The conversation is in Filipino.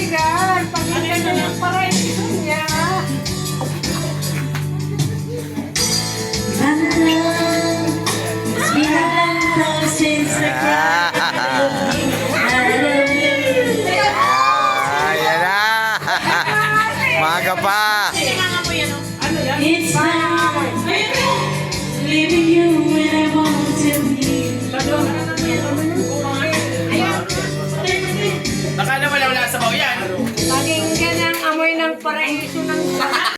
kaibigan. Pakinggan na yung paraiso niya. It's been a long time since I cried. Ayan na. Maga pa.